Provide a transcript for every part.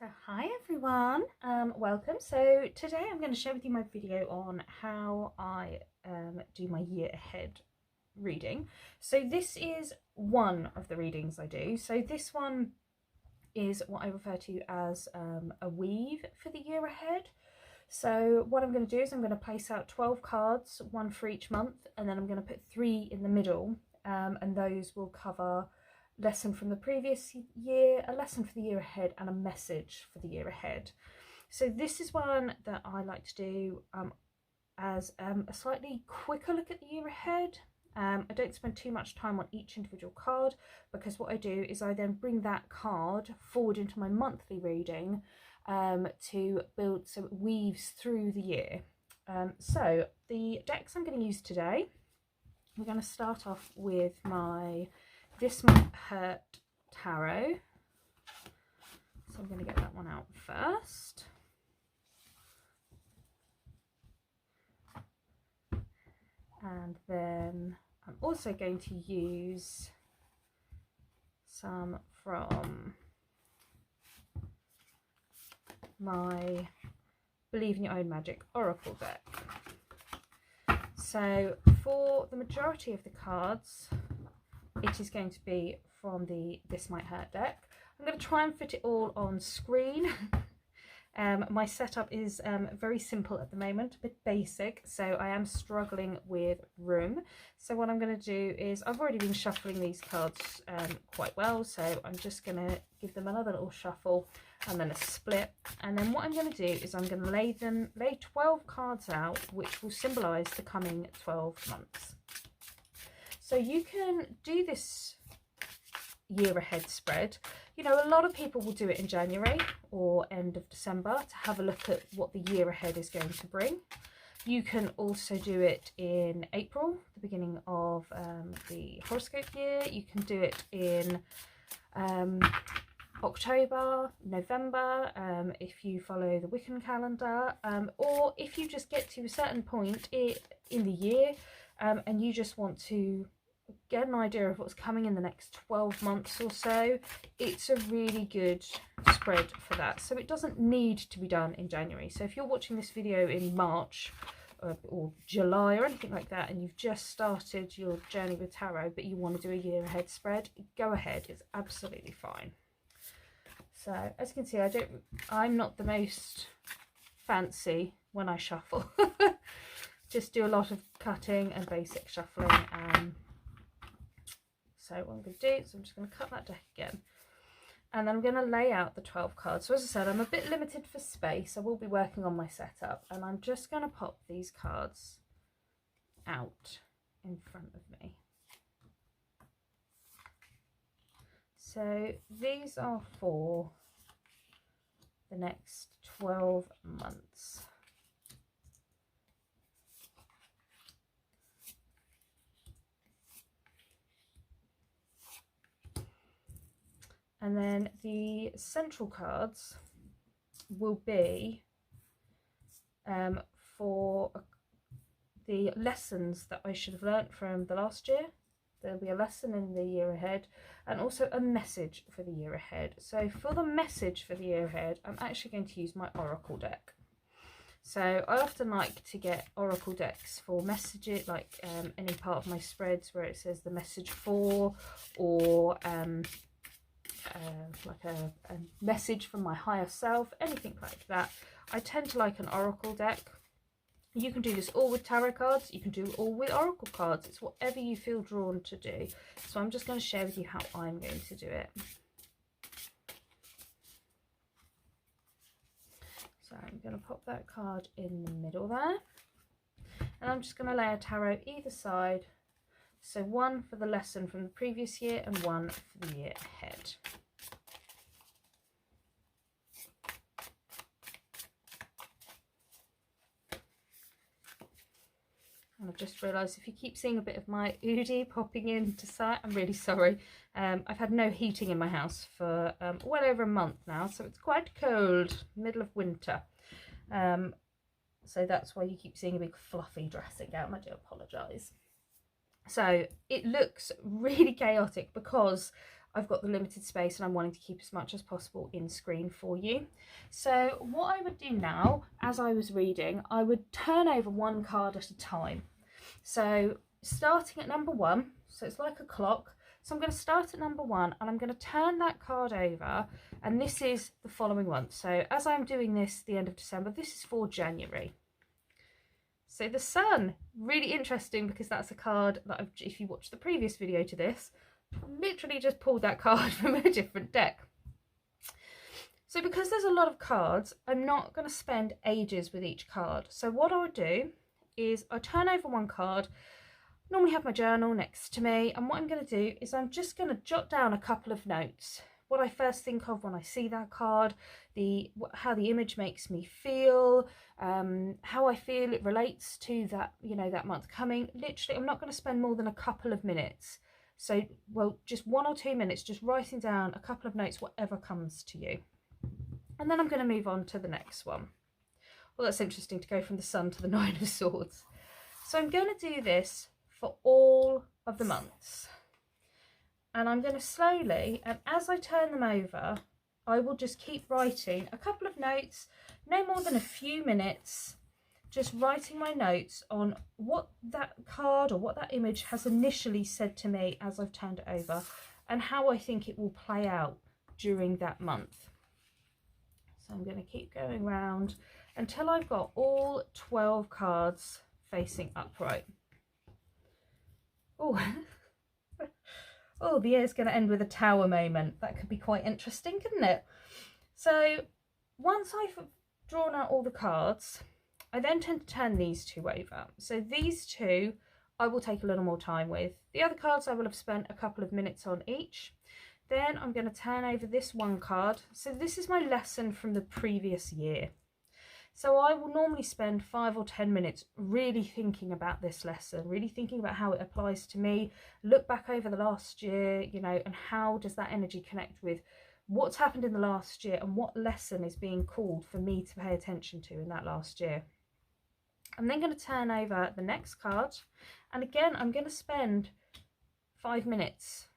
So hi everyone, welcome. So today I'm going to share with you my video on how I do my year ahead reading. So this is one of the readings I do. So this one is what I refer to as a weave for the year ahead. So what I'm going to do is I'm going to place out 12 cards, one for each month, and then I'm going to put 3 in the middle, and those will cover lesson from the previous year, a lesson for the year ahead, and a message for the year ahead. So this is one that I like to do as a slightly quicker look at the year ahead. I don't spend too much time on each individual card, because what I do is I then bring that card forward into my monthly reading to build, so it weaves through the year. So the decks I'm going to use today, we're going to start off with my This Might Hurt Tarot. So I'm going to get that one out first. And then I'm also going to use some from my Believe in Your Own Magic Oracle deck. So for the majority of the cards, it is going to be from the This Might Hurt deck. I'm going to try and fit it all on screen. My setup is very simple at the moment, a bit basic, so I am struggling with room. So what I'm going to do is, I've already been shuffling these cards quite well, so I'm just going to give them another little shuffle and then a split. And then what I'm going to do is I'm going to lay 12 cards out, which will symbolise the coming 12 months. So you can do this year ahead spread. You know, a lot of people will do it in January or end of December to have a look at what the year ahead is going to bring. You can also do it in April, the beginning of the horoscope year. You can do it in October, November, if you follow the Wiccan calendar, or if you just get to a certain point in the year and you just want to get an idea of what's coming in the next 12 months or so, it's a really good spread for that. So it doesn't need to be done in January. So if you're watching this video in March or July or anything like that, and you've just started your journey with tarot but you want to do a year ahead spread, go ahead, it's absolutely fine. So as you can see, I'm not the most fancy when I shuffle. Just do a lot of cutting and basic shuffling. So what I'm going to do is I'm just going to cut that deck again, and then I'm going to lay out the 12 cards. So as I said, I'm a bit limited for space. I will be working on my setup, and I'm just going to pop these cards out in front of me. So these are for the next 12 months. And then the central cards will be for the lessons that I should have learnt from the last year. There'll be a lesson in the year ahead and also a message for the year ahead. So for the message for the year ahead, I'm actually going to use my Oracle deck. So I often like to get Oracle decks for messages, like any part of my spreads where it says the message for, or like a message from my higher self, anything like that. I tend to like an Oracle deck. You can do this all with tarot cards, you can do it all with Oracle cards. It's whatever you feel drawn to do. So I'm just going to share with you how I'm going to do it. So I'm going to pop that card in the middle there, and I'm just going to lay a tarot either side. So one for the lesson from the previous year and one for the year ahead. And I've just realised, if you keep seeing a bit of my Oodie popping into sight, I'm really sorry. I've had no heating in my house for well over a month now, so it's quite cold, middle of winter. So that's why you keep seeing a big fluffy dressing gown. I do apologise. So it looks really chaotic because I've got the limited space and I'm wanting to keep as much as possible in screen for you. So what I would do now, as I was reading, I would turn over one card at a time. So starting at number 1, so it's like a clock. So I'm going to start at number 1 and I'm going to turn that card over, and this is the following month. So as I'm doing this the end of December, this is for January. So the Sun, really interesting, because that's a card that if you watch the previous video to this, literally just pulled that card from a different deck. So because there's a lot of cards, I'm not going to spend ages with each card. So what I would do is I turn over one card, normally have my journal next to me, and what I'm going to do is I'm just going to jot down a couple of notes. What I first think of when I see that card, how the image makes me feel, how I feel it relates to that, you know, that month coming. Literally, I'm not going to spend more than a couple of minutes. So, well, just 1 or 2 minutes, just writing down a couple of notes, whatever comes to you. And then I'm going to move on to the next one. Well, that's interesting to go from the Sun to the Nine of Swords. So I'm going to do this for all of the months. And I'm going to slowly, and as I turn them over, I will just keep writing a couple of notes, no more than a few minutes, just writing my notes on what that card or what that image has initially said to me as I've turned it over, and how I think it will play out during that month. So I'm going to keep going round until I've got all 12 cards facing upright. Oh, oh, the year's going to end with a tower moment. That could be quite interesting, couldn't it? So once I've drawn out all the cards, I then tend to turn these two over. So these two I will take a little more time with. The other cards I will have spent a couple of minutes on each. Then I'm going to turn over this one card. So this is my lesson from the previous year. So I will normally spend 5 or 10 minutes really thinking about this lesson, really thinking about how it applies to me, look back over the last year, you know, and how does that energy connect with what's happened in the last year and what lesson is being called for me to pay attention to in that last year. I'm then going to turn over the next card, and again I'm going to spend 5 minutes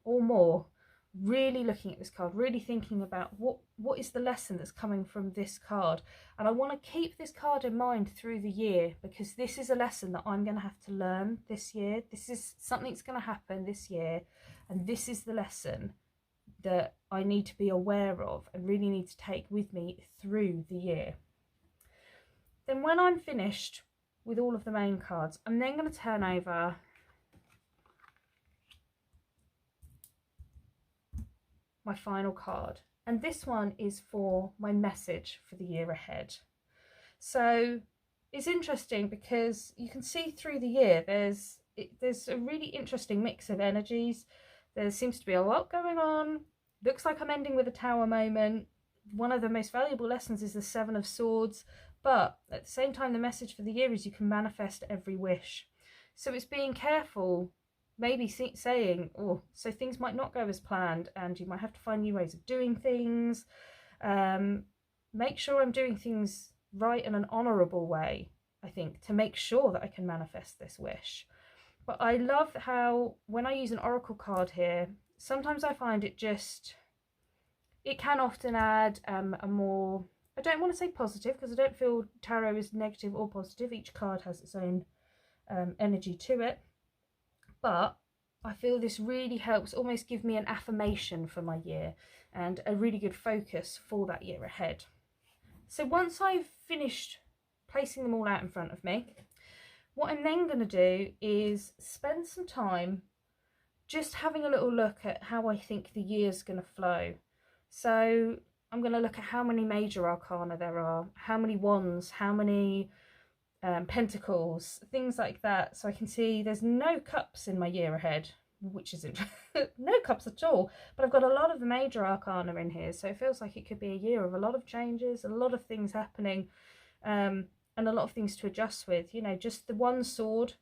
or more really looking at this card, really thinking about what is the lesson that's coming from this card. And I want to keep this card in mind through the year, because this is a lesson that I'm going to have to learn this year. This is something that's going to happen this year, and this is the lesson that I need to be aware of and really need to take with me through the year. Then when I'm finished with all of the main cards, I'm then going to turn over my final card, and this one is for my message for the year ahead. So it's interesting because you can see through the year there's a really interesting mix of energies. There seems to be a lot going on. Looks like I'm ending with a tower moment. One of the most valuable lessons is the Seven of Swords, but at the same time the message for the year is you can manifest every wish. So it's being careful, maybe saying, oh, so things might not go as planned and you might have to find new ways of doing things. Make sure I'm doing things right in an honourable way, I think, to make sure that I can manifest this wish. But I love how when I use an oracle card here, sometimes I find it can often add a more, I don't want to say positive, because I don't feel tarot is negative or positive. Each card has its own energy to it. But I feel this really helps almost give me an affirmation for my year and a really good focus for that year ahead. So once I've finished placing them all out in front of me, what I'm then going to do is spend some time just having a little look at how I think the year's going to flow. So I'm going to look at how many major arcana there are, how many wands, how many pentacles, things like that, so I can see there's no cups in my year ahead, which isn't no cups at all, but I've got a lot of the major arcana in here, so it feels like it could be a year of a lot of changes, a lot of things happening, and a lot of things to adjust with. You know, just the one sword,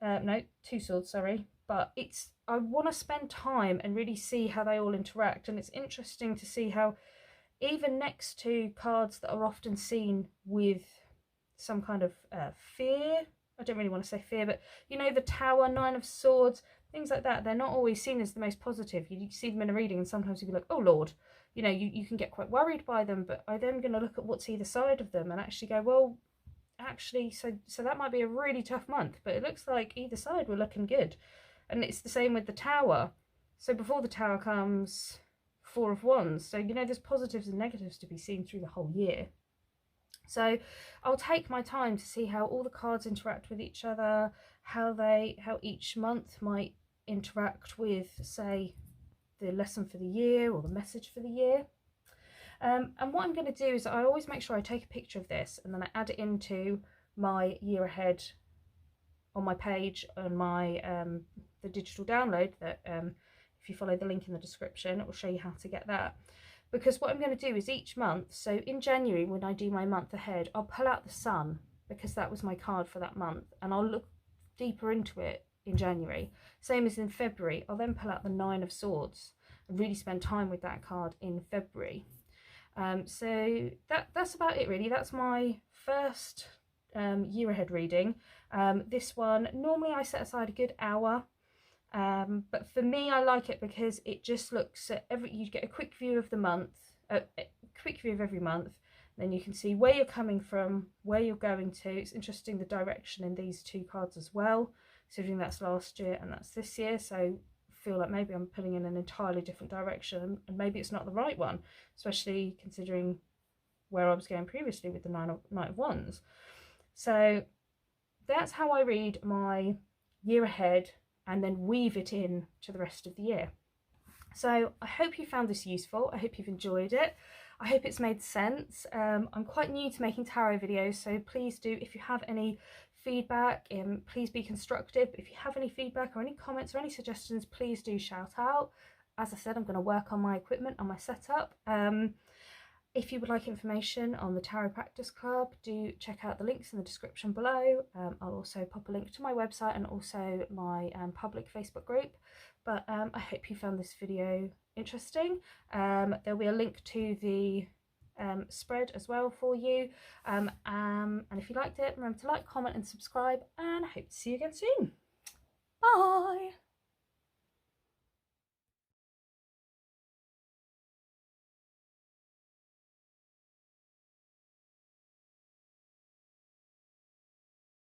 no, 2 swords, sorry, but I want to spend time and really see how they all interact. And it's interesting to see how even next to cards that are often seen with some kind of fear, I don't really want to say fear, but you know, the Tower, 9 of Swords, things like that. They're not always seen as the most positive. You see them in a reading and sometimes you'll be like, oh Lord, you know, you can get quite worried by them, but I'm then going to look at what's either side of them and actually go, well, actually, so that might be a really tough month, but it looks like either side were looking good. And it's the same with the Tower. So before the Tower comes Four of Wands. So, you know, there's positives and negatives to be seen through the whole year. So I'll take my time to see how all the cards interact with each other, how each month might interact with, say, the lesson for the year or the message for the year. And what I'm going to do is I always make sure I take a picture of this and then I add it into my year ahead on my page on my the digital download that if you follow the link in the description, it will show you how to get that. Because what I'm going to do is each month, so in January when I do my month ahead, I'll pull out the Sun because that was my card for that month, and I'll look deeper into it in January. Same as in February, I'll then pull out the Nine of Swords and really spend time with that card in February. So that's about it really. That's my first year ahead reading. This one, normally I set aside a good hour, but for me I like it because it just looks at you get a quick view of the month, a quick view of every month, then you can see where you're coming from, where you're going to. It's interesting the direction in these two cards as well, considering that's last year and that's this year, so feel like maybe I'm pulling in an entirely different direction and maybe it's not the right one, especially considering where I was going previously with the Knight of Wands. So that's how I read my year ahead and then weave it in to the rest of the year. So I hope you found this useful. I hope you've enjoyed it. I hope it's made sense. I'm quite new to making tarot videos, so please do, if you have any feedback, please be constructive. If you have any feedback or any comments or any suggestions, please do shout out. As I said, I'm going to work on my equipment, on my setup. If you would like information on the Tarot Practice Club, do check out the links in the description below. I'll also pop a link to my website and also my public Facebook group. But I hope you found this video interesting. There'll be a link to the spread as well for you. And if you liked it, remember to like, comment and subscribe, and I hope to see you again soon. Bye!